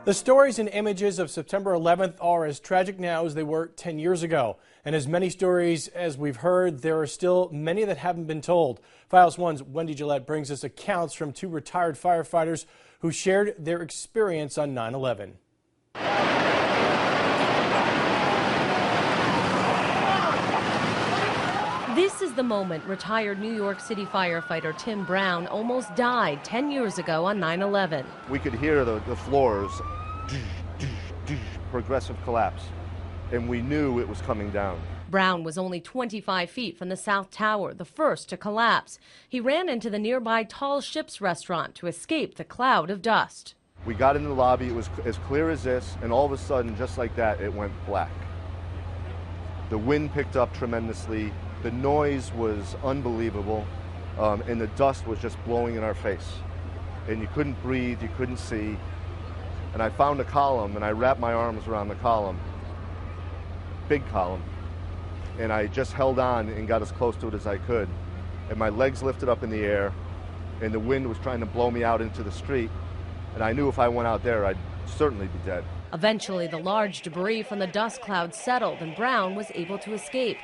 The stories and images of September 11th are as tragic now as they were 10 years ago. And as many stories as we've heard, there are still many that haven't been told. Files 1's Wendy Gillette brings us accounts from two retired firefighters who shared their experience on 9/11. This is the moment retired New York City firefighter Tim Brown almost died 10 years ago on 9/11. We could hear the floors, progressive collapse, and we knew it was coming down. Brown was only 25 feet from the South Tower, the first to collapse. He ran into the nearby Tall Ships restaurant to escape the cloud of dust. We got in the lobby, it was as clear as this, and all of a sudden, just like that, it went black. The wind picked up tremendously. The noise was unbelievable, and the dust was just blowing in our face. And you couldn't breathe, you couldn't see. And I found a column, and I wrapped my arms around the column, big column, and I just held on and got as close to it as I could. And my legs lifted up in the air, and the wind was trying to blow me out into the street. And I knew if I went out there, I'd certainly be dead. Eventually, the large debris from the dust cloud settled, and Brown was able to escape.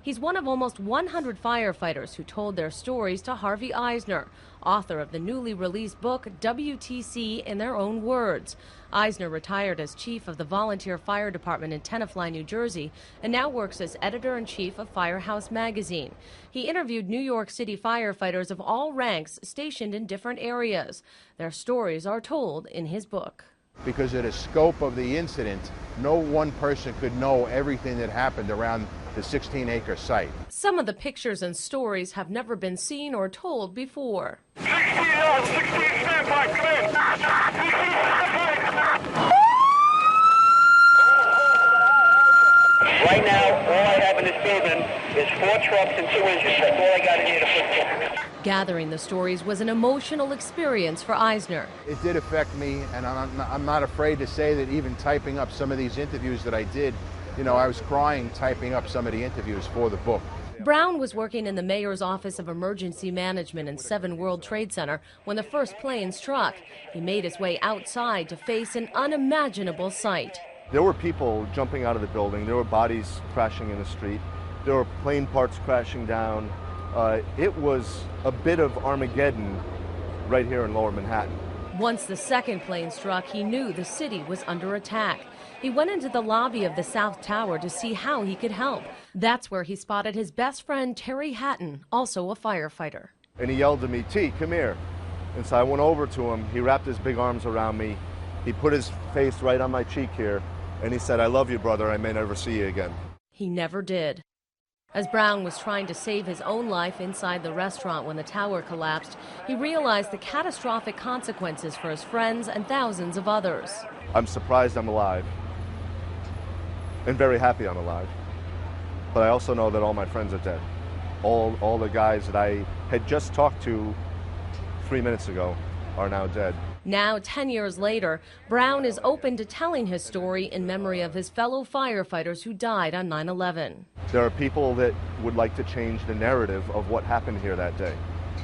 He's one of almost 100 firefighters who told their stories to Harvey Eisner, author of the newly released book WTC in Their Own Words. Eisner retired as chief of the volunteer fire department in Tenafly, New Jersey, and now works as editor-in-chief of Firehouse magazine. He interviewed New York City firefighters of all ranks stationed in different areas. Their stories are told in his book. Because of the scope of the incident, no one person could know everything that happened around the 16-acre site. Some of the pictures and stories have never been seen or told before. 16 standby, come in. Right now, all I have in this building is 4 trucks and 2 engines. That's all I got in here to put. Gathering the stories was an emotional experience for Eisner. It did affect me, and I'm not afraid to say that even typing up some of these interviews that I did, you know, I was crying typing up some of the interviews for the book. Brown was working in the mayor's office of emergency management in 7 World Trade Center when the first plane struck. He made his way outside to face an unimaginable sight. There were people jumping out of the building. There were bodies crashing in the street. There were plane parts crashing down. It was a bit of Armageddon right here in Lower Manhattan. Once the second plane struck, he knew the city was under attack. He went into the lobby of the South Tower to see how he could help. That's where he spotted his best friend, Terry Hatton, also a firefighter. And he yelled at me, "T, come here." And so I went over to him. He wrapped his big arms around me. He put his face right on my cheek here. And he said, "I love you, brother. I may never see you again." He never did. As Brown was trying to save his own life inside the restaurant when the tower collapsed, he realized the catastrophic consequences for his friends and thousands of others. I'm surprised I'm alive and very happy I'm alive. But I also know that all my friends are dead. All the guys that I had just talked to 3 minutes ago are now dead. Now, 10 years later, Brown is open to telling his story in memory of his fellow firefighters who died on 9/11. There are people that would like to change the narrative of what happened here that day.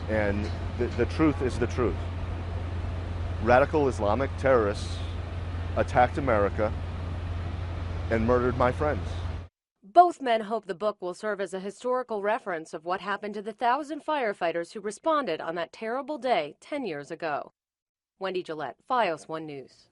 And the truth is the truth. Radical Islamic terrorists attacked America and murdered my friends. Both men hope the book will serve as a historical reference of what happened to the 1,000 firefighters who responded on that terrible day 10 years ago. Wendy Gillette, Fios 1 News.